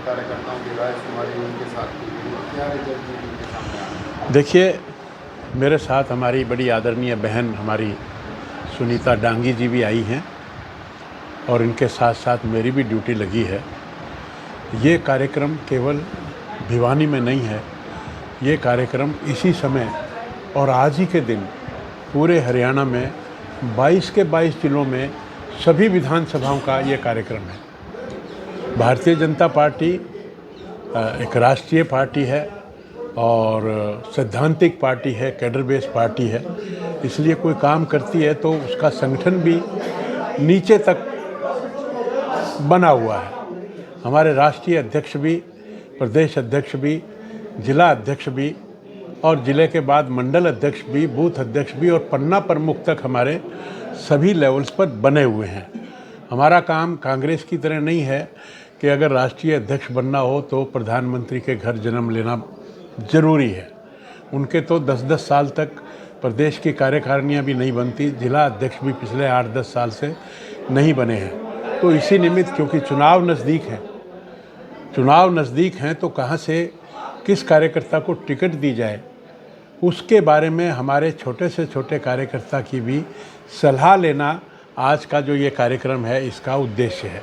कार्यकर्ताओं की राय शुमारी उनके साथ की गई, क्या रिजल्ट उनके सामने आया? देखिए, मेरे साथ हमारी बड़ी आदरणीय बहन हमारी सुनीता डांगी जी भी आई हैं और इनके साथ साथ मेरी भी ड्यूटी लगी है। ये कार्यक्रम केवल भिवानी में नहीं है, ये कार्यक्रम इसी समय और आज ही के दिन पूरे हरियाणा में 22 के 22 जिलों में सभी विधानसभाओं का ये कार्यक्रम है। भारतीय जनता पार्टी एक राष्ट्रीय पार्टी है और सैद्धांतिक पार्टी है, कैडर बेस्ड पार्टी है, इसलिए कोई काम करती है तो उसका संगठन भी नीचे तक बना हुआ है। हमारे राष्ट्रीय अध्यक्ष भी, प्रदेश अध्यक्ष भी, जिला अध्यक्ष भी और ज़िले के बाद मंडल अध्यक्ष भी, बूथ अध्यक्ष भी और पन्ना प्रमुख तक हमारे सभी लेवल्स पर बने हुए हैं। हमारा काम कांग्रेस की तरह नहीं है कि अगर राष्ट्रीय अध्यक्ष बनना हो तो प्रधानमंत्री के घर जन्म लेना ज़रूरी है। उनके तो 10-10 साल तक प्रदेश की कार्यकारिणियाँ भी नहीं बनती, जिला अध्यक्ष भी पिछले 8-10 साल से नहीं बने हैं। तो इसी निमित्त, क्योंकि चुनाव नज़दीक हैं तो कहाँ से किस कार्यकर्ता को टिकट दी जाए, उसके बारे में हमारे छोटे से छोटे कार्यकर्ता की भी सलाह लेना आज का जो ये कार्यक्रम है इसका उद्देश्य है।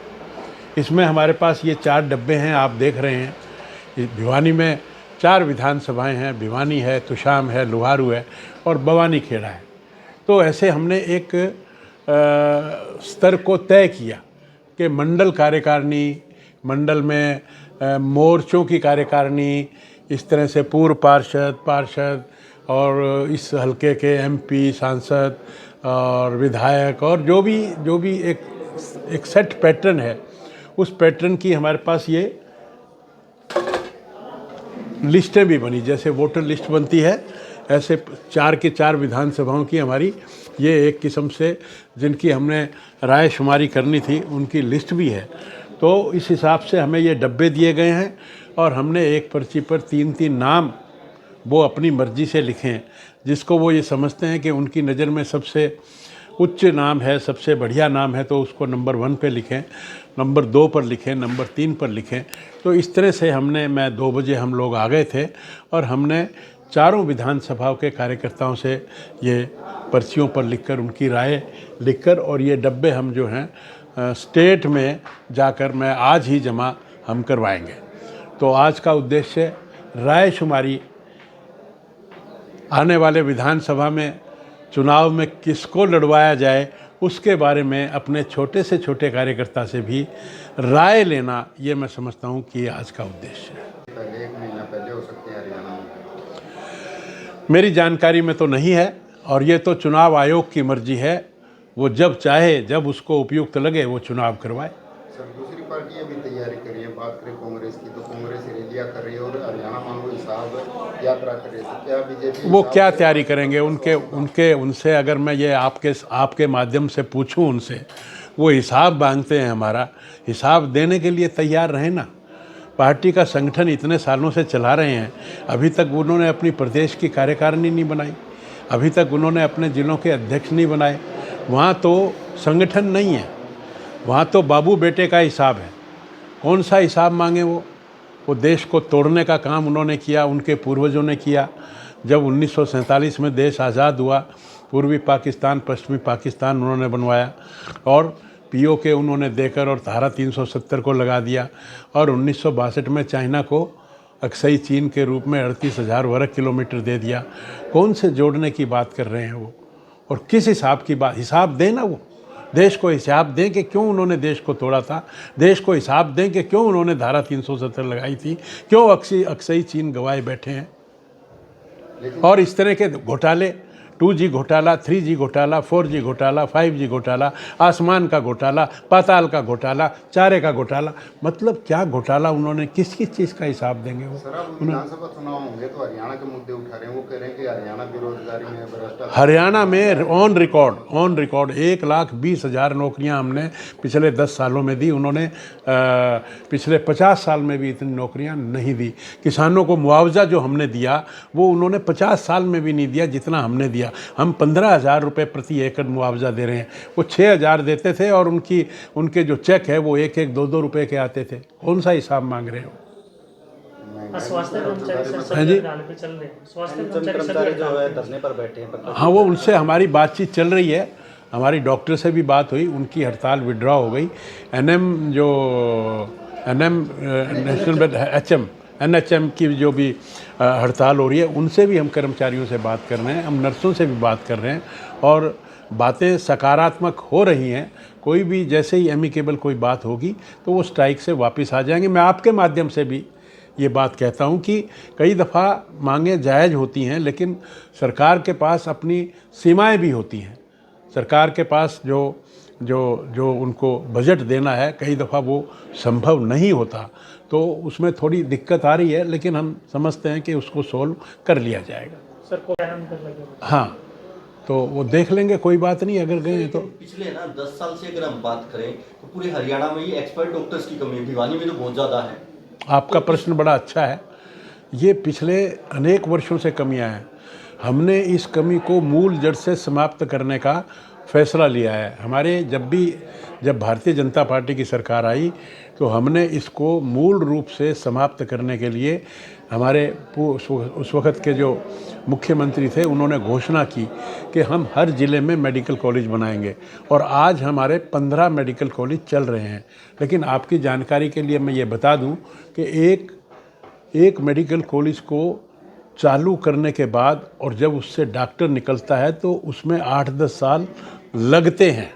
इसमें हमारे पास ये 4 डब्बे हैं, आप देख रहे हैं। भिवानी में 4 विधानसभाएं हैं, भिवानी है, तुशाम है, लुहारू है और बवानी खेड़ा है। तो ऐसे हमने एक स्तर को तय किया कि मंडल कार्यकारिणी, मंडल में मोर्चों की कार्यकारिणी, इस तरह से पूर्व पार्षद और इस हलके के एमपी, सांसद और विधायक और जो भी एक सेट पैटर्न है, उस पैटर्न की हमारे पास ये लिस्टें भी बनी। जैसे वोटर लिस्ट बनती है, ऐसे 4 के 4 विधानसभाओं की हमारी ये एक किस्म से जिनकी हमने राय शुमारी करनी थी उनकी लिस्ट भी है। तो इस हिसाब से हमें ये डब्बे दिए गए हैं और हमने एक पर्ची पर 3-3 नाम वो अपनी मर्जी से लिखें, जिसको वो ये समझते हैं कि उनकी नज़र में सबसे उच्च नाम है, सबसे बढ़िया नाम है, तो उसको नंबर 1 पे लिखें, नंबर 2 पर लिखें, नंबर 3 पर लिखें। तो इस तरह से मैं 2 बजे हम लोग आ गए थे और हमने चारों विधानसभाओं के कार्यकर्ताओं से ये पर्चियों पर लिखकर उनकी राय लिखकर और ये डब्बे हम जो हैं स्टेट में जाकर मैं आज ही जमा हम करवाएंगे। तो आज का उद्देश्य राय शुमारी, आने वाले विधानसभा में चुनाव में किसको लड़वाया जाए उसके बारे में अपने छोटे से छोटे कार्यकर्ता से भी राय लेना, ये मैं समझता हूँ कि आज का उद्देश्य है। पहले 1 महीना पहले हो सकते हैं हरियाणा में? मेरी जानकारी में तो नहीं है और ये तो चुनाव आयोग की मर्जी है, वो जब चाहे, जब उसको उपयुक्त लगे वो चुनाव करवाए। सर, दूसरी पार्टियां भी तैयारी कर रही है। बात करें कांग्रेस की, तो कांग्रेस रैलियां कर रही है और हरियाणा मांगो हिसाब यात्रा कर रही है। तो क्या बीजेपी वो क्या तैयारी करेंगे? उनसे अगर मैं ये आपके माध्यम से पूछूं उनसे, वो हिसाब मांगते हैं, हमारा हिसाब देने के लिए तैयार रहे ना। पार्टी का संगठन इतने सालों से चला रहे हैं, अभी तक उन्होंने अपनी प्रदेश की कार्यकारिणी नहीं बनाई, अभी तक उन्होंने अपने जिलों के अध्यक्ष नहीं बनाए। वहाँ तो संगठन नहीं है, वहाँ तो बाबू बेटे का हिसाब है। कौन सा हिसाब मांगे वो देश को तोड़ने का काम उन्होंने किया, उनके पूर्वजों ने किया। जब 1947 में देश आज़ाद हुआ, पूर्वी पाकिस्तान, पश्चिमी पाकिस्तान उन्होंने बनवाया और पीओके उन्होंने देकर और धारा 370 को लगा दिया और 1962 में चाइना को अक्सई चीन के रूप में 38,000 वर्ग किलोमीटर दे दिया। कौन से जोड़ने की बात कर रहे हैं वो, और किस हिसाब की बात? हिसाब दें ना, वो देश को हिसाब दें कि क्यों उन्होंने देश को तोड़ा था, देश को हिसाब दें कि क्यों उन्होंने धारा 370 लगाई थी, क्यों अक्सई चीन गवाए बैठे हैं। और इस तरह के घोटाले, 2G घोटाला, 3G घोटाला, 4G घोटाला, 5G घोटाला, आसमान का घोटाला, पाताल का घोटाला, चारे का घोटाला, मतलब क्या घोटाला उन्होंने किस किस चीज़ का हिसाब देंगे वो? सर, अब विधानसभा चुनाव होंगे तो हरियाणा के मुद्दे उठा रहे हैं। वो कह रहे हैं कि हरियाणा बेरोजगारी में, भ्रष्टाचार, हरियाणा में ऑन रिकॉर्ड 1,20,000 नौकरियां हमने पिछले 10 सालों में दी। उन्होंने पिछले 50 साल में भी इतनी नौकरियां नहीं दी। किसानों को मुआवजा जो हमने दिया वो उन्होंने 50 साल में भी नहीं दिया जितना हमने दिया। दिया। हम 15,000 रुपये प्रति एकड़ मुआवजा दे रहे हैं, वो 6,000 देते थे और उनके जो चेक है वो 1-1, 2-2 रुपये के आते थे। कौन सा हिसाब मांग रहे हो? स्वास्थ्य कर्मचारी सर हाँ सब जी। हड़ताल पे चल रहे हैं। स्वास्थ्य कर्मचारी जो है धरने पर बैठे हैं। हाँ, वो उनसे हमारी बातचीत चल रही है, हमारी डॉक्टर से भी बात हुई, उनकी हड़ताल विड्रॉ हो गई। नेशनल NHM की जो भी हड़ताल हो रही है, उनसे भी हम कर्मचारियों से बात कर रहे हैं, हम नर्सों से भी बात कर रहे हैं और बातें सकारात्मक हो रही हैं। कोई भी जैसे ही एमिकेबल कोई बात होगी तो वो स्ट्राइक से वापस आ जाएंगे। मैं आपके माध्यम से भी ये बात कहता हूँ कि कई दफ़ा मांगें जायज़ होती हैं, लेकिन सरकार के पास अपनी सीमाएं भी होती हैं। सरकार के पास जो उनको बजट देना है, कई दफ़ा वो संभव नहीं होता, तो उसमें थोड़ी दिक्कत आ रही है, लेकिन हम समझते हैं कि उसको सोल्व कर लिया जाएगा। सर को हैरान कर लगे। हाँ, तो वो देख लेंगे, कोई बात नहीं, अगर गए तो। पिछले ना 10 साल से अगर हम बात करें तो पूरे हरियाणा में ये एक्सपर्ट डॉक्टर्स की कमी है, भिवानी में तो बहुत ज़्यादा है। आपका प्रश्न बड़ा अच्छा है। ये पिछले अनेक वर्षों से कमियां हैं। हमने इस कमी को मूल जड़ से समाप्त करने का फैसला लिया है। जब भारतीय जनता पार्टी की सरकार आई तो हमने इसको मूल रूप से समाप्त करने के लिए हमारे उस वक़्त के जो मुख्यमंत्री थे, उन्होंने घोषणा की कि हम हर ज़िले में मेडिकल कॉलेज बनाएंगे और आज हमारे 15 मेडिकल कॉलेज चल रहे हैं। लेकिन आपकी जानकारी के लिए मैं ये बता दूं कि एक मेडिकल कॉलेज को चालू करने के बाद और जब उससे डॉक्टर निकलता है तो उसमें 8-10 साल लगते हैं।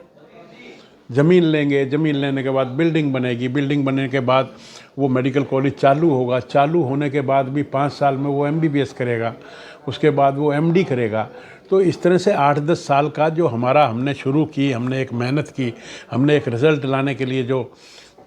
ज़मीन लेंगे, ज़मीन लेने के बाद बिल्डिंग बनेगी, बिल्डिंग बनने के बाद वो मेडिकल कॉलेज चालू होगा, चालू होने के बाद भी 5 साल में वो MBBS करेगा, उसके बाद वो MD करेगा। तो इस तरह से 8-10 साल का जो हमने शुरू की, हमने एक मेहनत की, हमने एक रिज़ल्ट लाने के लिए जो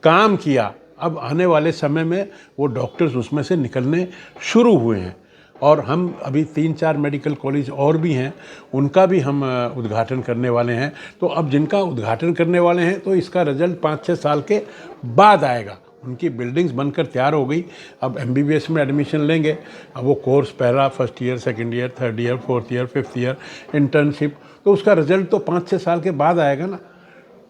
काम किया, अब आने वाले समय में वो डॉक्टर्स उसमें से निकलने शुरू हुए हैं और हम अभी 3-4 मेडिकल कॉलेज और भी हैं, उनका भी हम उद्घाटन करने वाले हैं। तो अब जिनका उद्घाटन करने वाले हैं तो इसका रिजल्ट 5-6 साल के बाद आएगा। उनकी बिल्डिंग्स बनकर तैयार हो गई, अब MBBS में एडमिशन लेंगे। अब वो कोर्स पहला, first year, second year, third year, fourth year, fifth year, internship, तो उसका रिजल्ट तो 5-6 साल के बाद आएगा ना।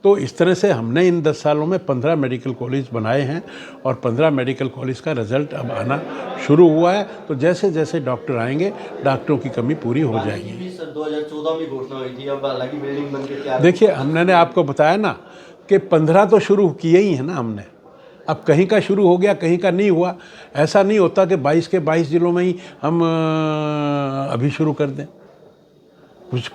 तो इस तरह से हमने इन 10 सालों में 15 मेडिकल कॉलेज बनाए हैं और 15 मेडिकल कॉलेज का रिजल्ट अब आना शुरू हुआ है। तो जैसे जैसे डॉक्टर आएंगे, डॉक्टरों की कमी पूरी हो जाएगी। सर 2014 में घोषणा हुई थी, अब हालांकि बिल्डिंग बन के तैयार। देखिए, हमने आपको बताया ना कि 15 तो शुरू किए ही हैं ना हमने। अब कहीं का शुरू हो गया, कहीं का नहीं हुआ। ऐसा नहीं होता कि 22 के 22 जिलों में ही हम अभी शुरू कर दें।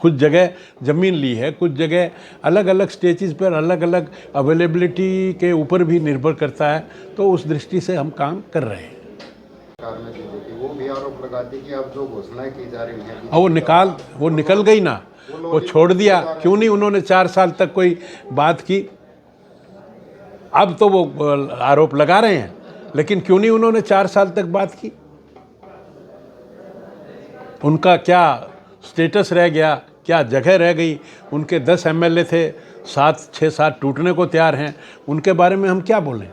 कुछ जगह ज़मीन ली है, कुछ जगह अलग अलग स्टेजेस पर अलग अलग अवेलेबिलिटी के ऊपर भी निर्भर करता है। तो उस दृष्टि से हम काम कर रहे हैं। सरकार में चीजें थी, वो भी आरोप लगाती कि अब जो घोषणाएं की जा रही हैं और वो निकल गई ना, वो छोड़ दिया। क्यों नहीं उन्होंने 4 साल तक कोई बात की? अब तो वो आरोप लगा रहे हैं, लेकिन क्यों नहीं उन्होंने 4 साल तक बात की? उनका क्या स्टेटस रह गया, क्या जगह रह गई? उनके 10 MLA थे, 6-7 टूटने को तैयार हैं, उनके बारे में हम क्या बोलें?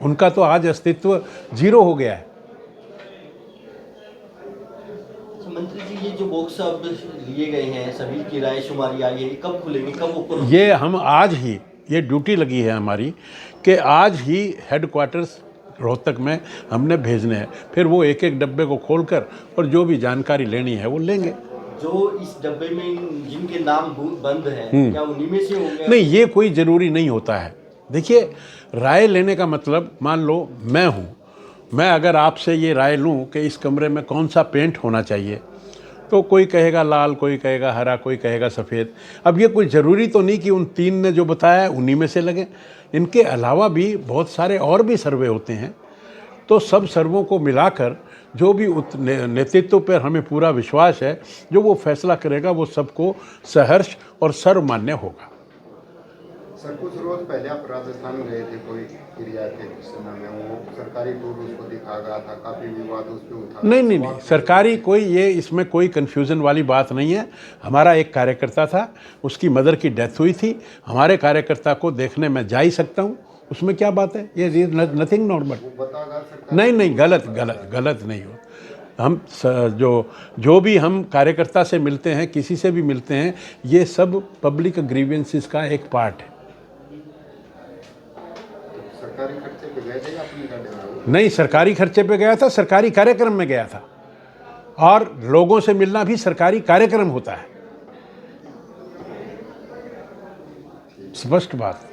उनका तो आज अस्तित्व जीरो हो गया है। मंत्री जी, ये जो बॉक्स अब लिए गए हैं, सभी की राय शुमारी आई है, कब खुलेंगे, कब ओपन? ये हम आज ही, ये ड्यूटी लगी है हमारी कि आज ही हेडक्वार्टर्स रोहतक में हमने भेजने हैं। फिर वो एक एक डब्बे को खोलकर और जो भी जानकारी लेनी है वो लेंगे। जो इस डब्बे में जिनके नाम बंद हैं, क्या उन्हीं में से होंगे? नहीं, ये कोई ज़रूरी नहीं होता है। देखिए, राय लेने का मतलब, मान लो मैं हूँ, मैं अगर आपसे ये राय लूँ कि इस कमरे में कौन सा पेंट होना चाहिए, तो कोई कहेगा लाल, कोई कहेगा हरा, कोई कहेगा सफ़ेद। अब ये कोई ज़रूरी तो नहीं कि उन 3 ने जो बताया है उन्हीं में से लगे। इनके अलावा भी बहुत सारे और भी सर्वे होते हैं। तो सब सर्वों को मिलाकर जो भी नेतृत्व पर हमें पूरा विश्वास है, जो वो फैसला करेगा वो सबको सहर्ष और सर्वमान्य होगा। सर, कुछ रोज पहले आप राजस्थान गए थे कोई क्रिया के समय में, वो सरकारी टूर उसको दिखा गया था, काफ़ी विवाद उस पर उठा। नहीं, सरकारी कोई, ये इसमें कोई कन्फ्यूज़न वाली बात नहीं है। हमारा एक कार्यकर्ता था, उसकी मदर की डेथ हुई थी, हमारे कार्यकर्ता को देखने मैं जा ही सकता हूँ, उसमें क्या बात है? ये नथिंग नॉर्मल। वो बतागा सरकार। नहीं, गलत नहीं हो। जो भी हम कार्यकर्ता से मिलते हैं, किसी से भी मिलते हैं, ये सब पब्लिक ग्रीवेंसेस का एक पार्ट है। सरकारी खर्चे पे गए थे या अपनी गाड़ी में? नहीं, सरकारी खर्चे पे गया था, सरकारी कार्यक्रम में गया था, और लोगों से मिलना भी सरकारी कार्यक्रम होता है। स्पष्ट बात।